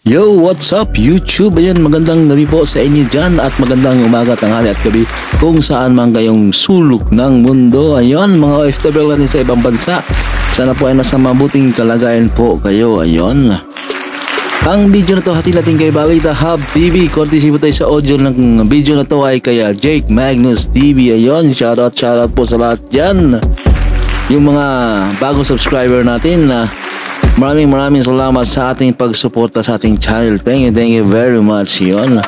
Yo, what's up YouTube? Ayan, magandang gabi po sa inyo dyan at magandang umaga, tanghali at gabi kung saan man kayong sulok ng mundo. Ayun, mga OFW natin sa ibang bansa, sana po ay nasa mabuting kalagayan po kayo. Ayun, ang video na to hati natin kay Balita Hub TV. Courtesy po tayo sa audio ng video na to ay kaya Jake Magnus TV. Ayun, shoutout po sa lahat dyan. Yung mga bagong subscriber natin na maraming salamat sa ating pagsuporta sa ating channel. Thank you very much. Yun,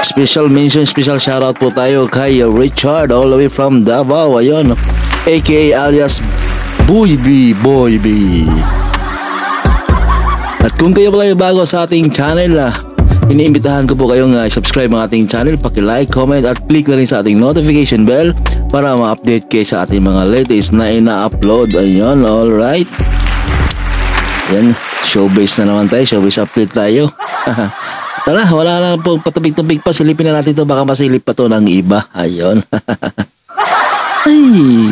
special mention, special shoutout po tayo kay Richard all the way from Davao. Ayun, aka alias Boy B. At kung kayo pala yung bago sa ating channel, iniimbitahan ko po kayong subscribe ang ating channel, paki-like, comment at click na rin sa ating notification bell para ma-update kayo sa ating mga latest na ina-upload. Ayun, alright. Yan, showbase na naman tayo, showbase update tayo. Tara, wala na po patubig-tubig pa, silipin na natin to, baka masilip pa to ng iba. Ayun. Ay.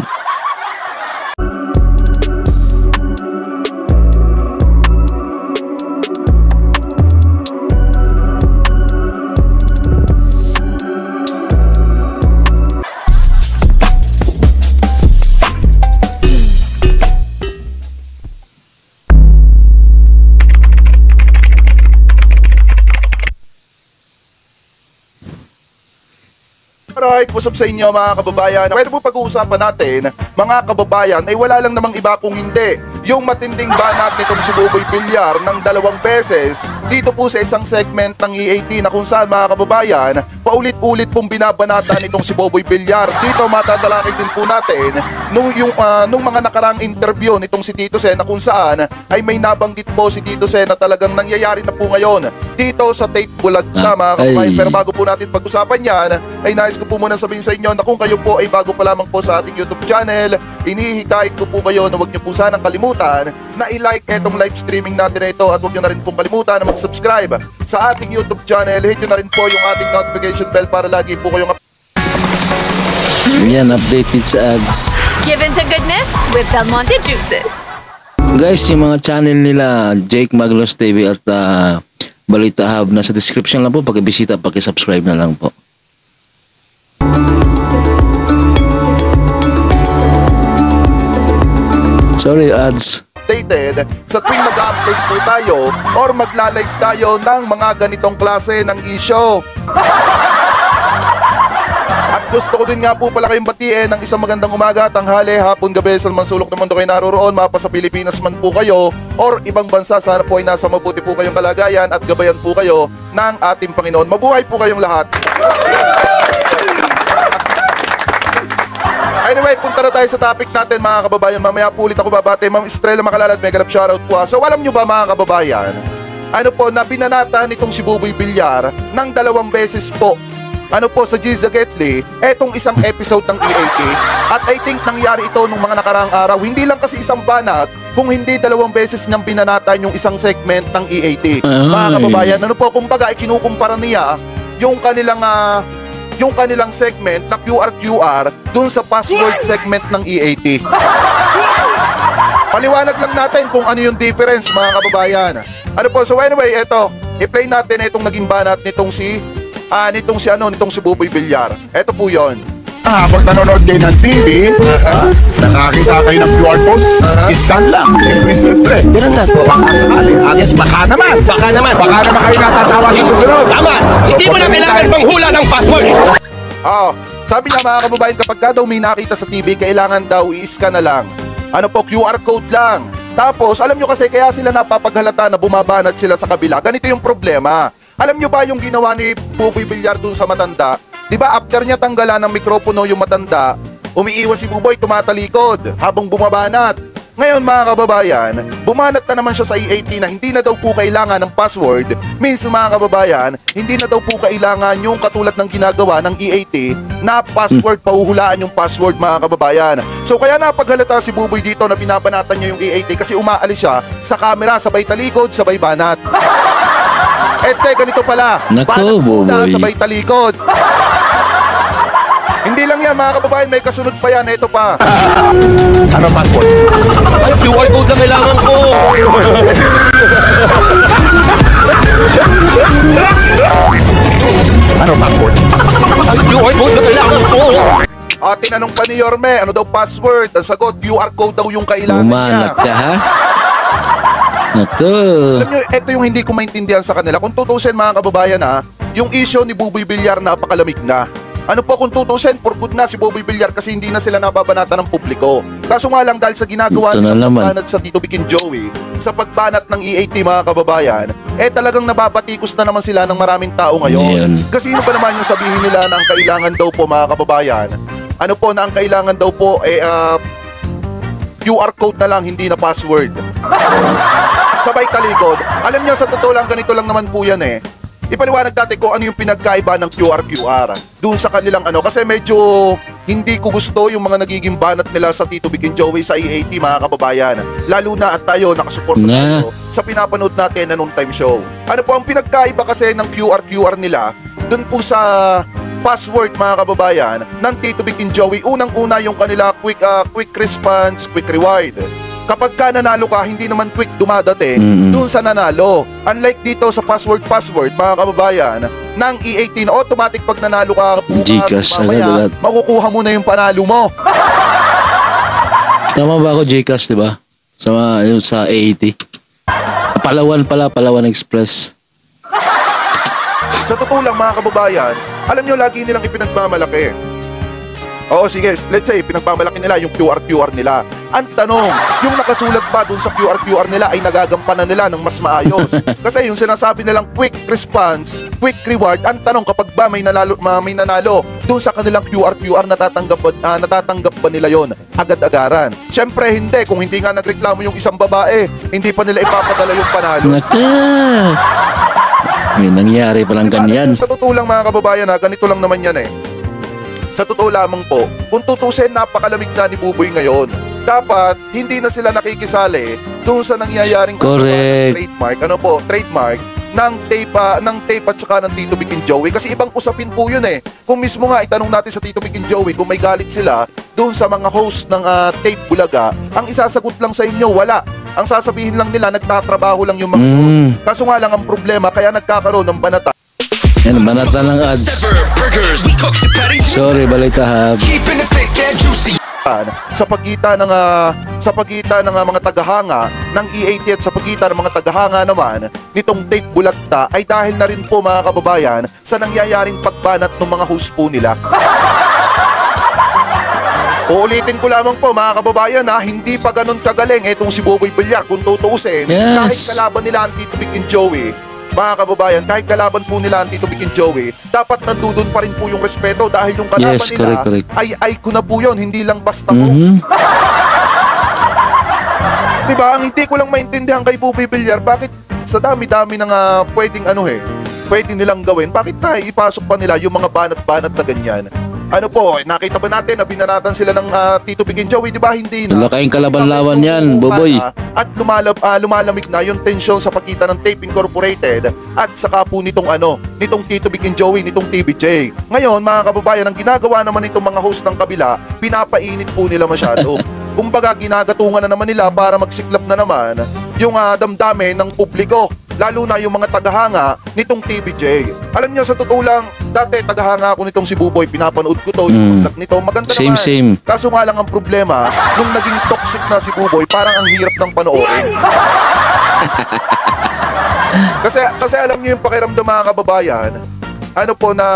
Alright, what's up sa inyo mga kababayan? Pwede po pag-uusapan natin, mga kababayan, ay wala lang namang iba kung hindi yung matinding banat nitong si Buboy Villar ng 2 beses dito po sa isang segment ng EAT na kung saan mga kababayan, paulit-ulit pong binabanata nitong si Buboy Villar. Dito matadalangin din po natin nung mga nakarang interview nitong si Tito Sen na kung saan ay may nabanggit po si Tito Sen na talagang nangyayari na po ngayon dito sa Tape Bulag na mga kababayan. Pero bago po natin pag-usapan yan, ay nais ko po muna sabihin sa inyo na kung kayo po ay bago pa lamang po sa ating YouTube channel, inihikayat ko po kayo na huwag nyo po sanang kalimutan na i-like etong live streaming natin na ito at huwag nyo na rin pong kalimutan na mag-subscribe sa ating YouTube channel. Hit nyo na rin po yung ating notification bell para lagi po kayong yan, updated sa ads. Given to goodness with Del Monte Juices. Guys, yung mga channel nila Jake Magnus TV at Balita Hub nasa description lang po, pag-bisita, pag-subscribe na lang po. Sorry, ads. Updated sa tuwing mag-upload po tayo or magla-live tayo ng mga ganitong klase ng issue. At gusto ko din nga po pala kayong batiin ng isang magandang umaga, tanghali, hapon, gabi sa sulok ng mundo kayo naroroon, mapa sa Pilipinas man po kayo or ibang bansa. Sana po ay nasa mabuti po kayong kalagayan at gabayan po kayo ng ating Panginoon. Mabuhay po kayong lahat. Anyway, punta na tayo sa topic natin mga kababayan. Mamaya po ulit ako babate. Ma'am Estrella Makalalad, mega love shoutout po. So alam nyo ba mga kababayan, ano po, na binanata nitong si Buboy Villar ng 2 beses po, ano po, sa Giza Getly, etong isang episode ng EAT. At I think nangyari ito nung mga nakaraang araw. Hindi lang kasi isang banat, kung hindi 2 beses niyang binanatan yung isang segment ng EAT. Mga kababayan, ano po, kumbaga kinukumpara niya yung kanilang segment na QR dun sa password segment ng EAT. Paliwanag lang natin kung ano yung difference mga kababayan. Ano po, so anyway, eto, i-play natin itong naging banat nitong si Buboy Villar. Eto po yon. Habang nanonood kayo ng TV, nakakita kayo ng QR code, scan lang, simple. Ganun lang po. Baka sakali, yes, baka naman kayo natatawa sa susunod. Tama! Hindi mo na kailangan panghula ng password! Sabi nga mga kababayan, kapag ka daw may nakita sa TV, kailangan daw i-scan na lang. Ano po, QR code lang. Tapos, alam nyo kasi kaya sila napapaghalata na bumabanat sila sa kabila. Ganito yung problema. Alam nyo ba yung ginawa ni Buboy Villar dun sa matanda? Diba after niya tanggalan ng mikropono yung matanda, umiiwas si Buboy, tumatalikod habang bumabanat. Ngayon mga kababayan, bumanat na naman siya sa EAT na hindi na daw po kailangan ng password. Means mga kababayan, hindi na daw po kailangan yung katulad ng ginagawa ng EAT na password, pahuhulaan yung password mga kababayan. So kaya napaghalata si Buboy dito na binabanatan niya yung EAT kasi umaalis siya sa camera, sabay talikod, sabay banat. Ganito pala, Nako, Buboy, sabay talikod. Hindi lang yan mga kababayan, may kasunod pa yan. Ito pa. Ano password? Ay, QR code na kailangan ko. Tinanong pa ni Yorme, ano daw password? Ang sagot, QR code daw yung kailangan Umanat niya. ka ha? Naku. Alam nyo, ito yung hindi ko maintindihan sa kanila. Kung tutusin mga kababayan yung issue ni Buboy Villar napakalamig na. Ano po kung tutusin, for good na si Buboy Villar kasi hindi na sila nababanatan ng publiko. Kaso nga lang dahil sa ginagawa Ito na ng naman. pagbanat sa Tito Vic and Joey, sa pagbanat ng EAT mga kababayan, talagang nababatikos na naman sila ng maraming tao ngayon. Yan. Kasi sino pa naman yung sabihin nila na ang kailangan daw po mga kababayan, ano po na ang kailangan daw po QR code na lang, hindi na password. Sabay talikod. Alam niyo sa totoo lang ganito lang naman po yan Ipaliwanag natin kung ano yung pinagkaiba ng QR doon sa kanilang kasi medyo hindi ko gusto yung mga nagiging banat nila sa Tito Vic and Joey sa EAT mga kababayan. Lalo na at tayo nakasuporta tayo sa pinapanood natin na noon time show. Ano po ang pinagkaiba kasi ng QR nila doon po sa password mga kababayan ng Tito Vic and Joey. Unang-una yung kanila quick response, quick reward. Kapag ka nanalo ka, hindi naman quick dumadating doon sa nanalo. Unlike dito sa password mga kababayan, ng EAT na automatic pag nanalo ka bukas, Gcash mamaya, agad. makukuha mo na yung panalo mo. Tama ba ako, Gcash, di ba? Sa AAT. Palawan Express. Sa totoo lang mga kababayan, alam nyo lagi nilang ipinagmamalaki. Oo sige, let's say pinagmamalaki nila yung QR nila. Ang tanong, yung nakasulat ba dun sa QR nila ay nagagampanan nila ng mas maayos? Kasi yung sinasabi nilang quick response, quick reward, ang tanong kapag ba may nanalo dun sa kanilang QR natatanggap ba nila yon agad-agaran? Syempre hindi, kung hindi nga nagreklamo yung isang babae, hindi pa nila ipapadala yung panalo. Naku. May nangyari palang ganyan. Sa totoo lang mga kababayan ganito lang naman yan Sa totoo lamang po, kung tutusin napakalamig na ni Buboy ngayon. Dapat hindi na sila nakikisali doon sa nangyayaring Correct. trademark ng tape at saka ng Tito Vic and Joey kasi ibang usapin po yun Kung mismo nga itanong natin sa Tito Vic and Joey kung may galit sila doon sa mga host ng tape Bulaga, ang isasagot lang sa inyo wala. Ang sasabihin lang nila nagtatrabaho lang yung mga Kaso nga lang ang problema kaya nagkakaroon ng banata. Yan, banatan ng ads. Burgers, we cook the patties. Sorry, Balita Hub. Keeping it thick and juicy. Sa pagitan ng mga tagahanga ng EAT at sa pagitan ng mga tagahanga naman nitong tape Bulagta ay dahil na rin po mga kababayan sa nangyayaring pagbanat ng mga host po nila. Uulitin ko lamang po mga kababayan hindi pa ganun kagaling itong si Buboy Villar kung tutuusin. Yes. Kahit kalaban nila ang Tito Vic and Joey, mga kababayan, kahit kalaban po nila ang Tito Vic and Joey, dapat nandudun pa rin po yung respeto dahil yung kalaban Yes, nila correct. ay icon na po yun, hindi lang basta host. Diba? Ang hindi ko lang maintindihan kay Buboy Villar, bakit sa dami-dami ng pwedeng pwede nilang gawin, bakit ipasok pa nila yung mga banat-banat na ganyan? Ano po, nakita ba natin na binaratan sila ng Tito Vic and Joey, di ba? Hindi na. Wala kayong kalaban-laban yan, Boboy. At lumalamig na yung tensyon sa pagitan ng Tape Incorporated at saka po nitong Tito Vic and Joey, nitong TVJ. Ngayon, mga kababayan, ang ginagawa naman itong mga host ng kabila, pinapainit po nila masyado. Kumbaga, ginagatungan na naman nila para magsiklap na naman yung damdamin ng publiko. Lalo na yung mga tagahanga nitong TVJ. Alam niyo, sa totoo lang, dati tagahanga ako nitong si Buboy, pinapanood ko to, yung vlog nito, maganda naman. Same. Kaso nga lang ang problema, nung naging toxic na si Buboy, parang ang hirap ng panoorin. kasi alam niyo yung pakiramdam mga kababayan, na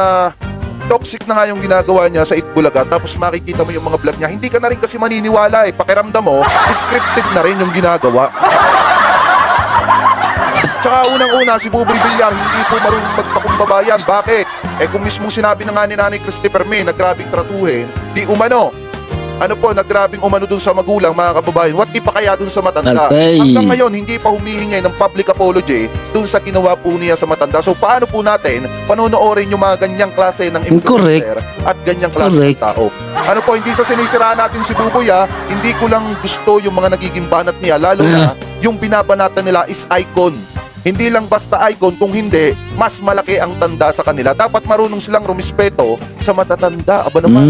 toxic na nga yung ginagawa niya sa Itbulaga, tapos makikita mo yung mga vlog niya, hindi ka na rin kasi maniniwala pakiramdam mo, scripted na rin yung ginagawa. Tsaka unang-una, si Buboy Villar hindi po marunong magpakumbabayan. Bakit? Kung mismong sinabi na nga ni Nanay Christopher May na grabing tratuhin, di umano. Nagrabing umano dun sa magulang, mga kababayan. What if pa kaya dun sa matanda? Altay. Hanggang ngayon, hindi pa humihingi ng public apology dun sa ginawa po niya sa matanda. So, paano po natin panonoorin yung mga ganyang klase ng influencer at ganyang klase ng tao? Hindi sa sinisiraan natin si Buboy hindi ko lang gusto yung mga nagiging banat niya, lalo na yung binabanatan nila is icon. Hindi lang basta icon, kung hindi, mas malaki ang tanda sa kanila. Dapat marunong silang rumispeto sa matatanda. Aba naman.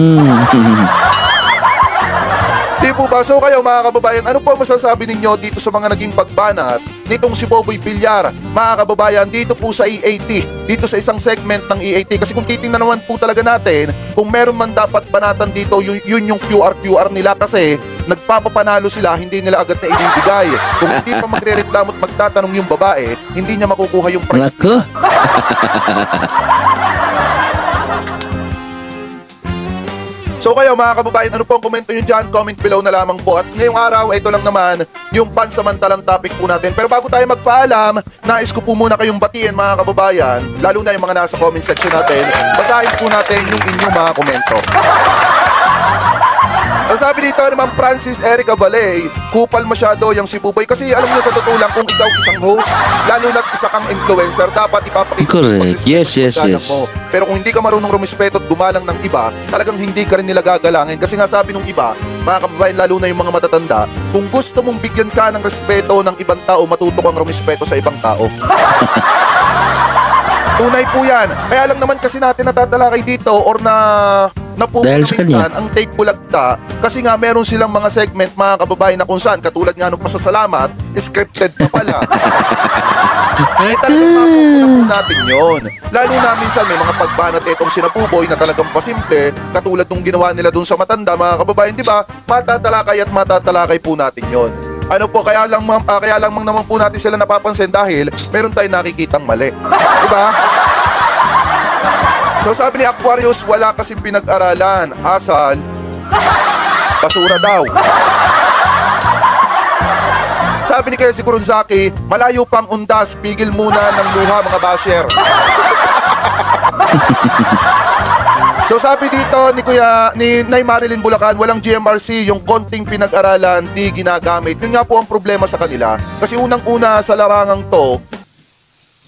Di po ba? So kayo mga kababayan, ano po masasabi ninyo dito sa mga naging pagbanat nitong si Boboy Villar? Mga kababayan, dito po sa EAT, dito sa isang segment ng EAT. Kasi kung titingnan naman po talaga natin, kung meron man dapat banatan dito, yun yung QR nila kasi nagpapapanalo sila, hindi nila agad na ibibigay. Kung hindi pa magre-reklamo at magtatanong yung babae, hindi niya makukuha yung prize. Nako. So kayo mga kababayan, ano po ang komento nyo dyan? Comment below na lamang po. At ngayong araw, ito lang naman yung pansamantalang topic po natin. Pero bago tayo magpaalam, nais ko po muna kayong batiin mga kababayan, lalo na yung mga nasa comment section natin, basahin po natin yung inyong mga komento. Ang sabi dito naman Francis Erica Balay, kupal masyado yung si Buboy kasi alam niyo sa totoo lang kung ikaw isang host, lalo na't isa kang influencer, dapat ipapakita Correct. Yes. mo. Pero kung hindi ka marunong rumispeto at gumalang ng iba, talagang hindi ka rin nila gagalangin. Kasi nga sabi nung iba, mga kababayan, lalo na yung mga matatanda, kung gusto mong bigyan ka ng respeto ng ibang tao, matuto kang rumispeto sa ibang tao. Tunay po yan. Kaya lang naman kasi natin natatalakay dito or Dahil sa minsan ang take bulagta kasi nga meron silang mga segment mga kababayan na kung saan katulad nga nung pasasalamat, scripted pa pala. Eh talagang mapupunan po natin yun. Lalo na minsan may mga pagbanat itong sinapuboy na talagang pasimple katulad nung ginawa nila dun sa matanda mga kababayan, di ba? Matatalakay at matatalakay po natin yun. Ano po, kaya lang naman po natin sila napapansin dahil meron tayong nakikitang mali. Diba? So sabi ni Aquarius, wala kasing pinag-aralan. Asal, basura daw. Sabi ni Kaya si Kurunzaki, malayo pang undas, pigil muna ng luha mga basher. So sabi dito ni Nay Marilyn Bulacan, walang GMRC, yung konting pinag-aralan di ginagamit. Yun nga po ang problema sa kanila. Kasi unang-una sa larangang to,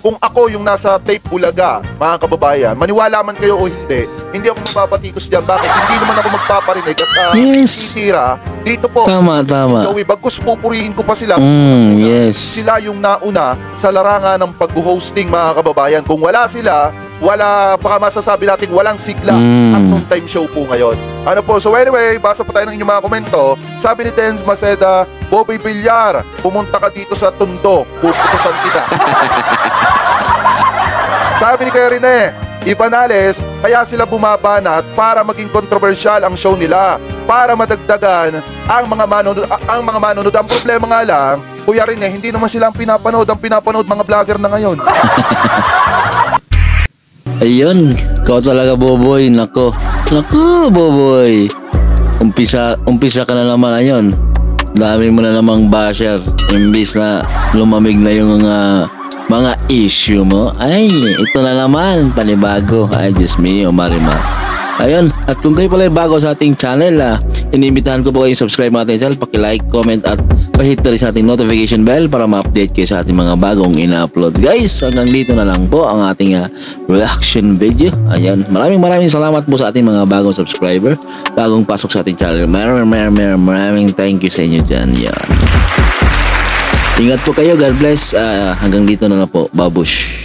kung ako yung nasa tape Bulaga, mga kababayan, maniwala man kayo o hindi ako mapapatikos dyan. Bakit? Hindi naman ako magpaparinig at titira dito po. Tama. Joey, bagkus pupurihin ko pa sila. Yes. Sila yung nauna sa larangan ng pag-hosting mga kababayan. Kung wala sila, baka masasabi natin walang sigla ang noontime show po ngayon. Ano po, so anyway, basa pa tayo ng inyong mga komento. Sabi ni Tenz Maceda, Boboy Villar, pumunta ka dito sa Tondo, puputusan kita. Sabi ni Kuya Rene, Ibanales, kaya sila bumabanat para maging kontrobersyal ang show nila, para madagdagan ang mga manonood. Ang problema nga lang, Kuya Rene, hindi naman sila ang pinapanood mga vlogger na ngayon. Ayun, ikaw talaga Boboy. Nako Boboy. Umpisa ka na naman ayun. Dami mo na namang basher. Imbis na lumamig na yung mga issue mo. Ay, ito na naman, panibago. Ay, Diyos mio, Marimar. Ayun, at kung kayo pala bago sa ating channel, inimbitahan ko po kayong subscribe sa ating channel, paki-like, comment at pahit na rin sa ating notification bell para ma-update kayo sa ating mga bagong ina-upload. Guys, hanggang dito na lang po ang ating reaction video. Ayan, maraming salamat po sa ating mga bagong subscriber, bagong pasok sa ating channel. Maraming thank you sa inyo dyan. Yan. Ingat po kayo, God bless. Hanggang dito na lang po. Babush.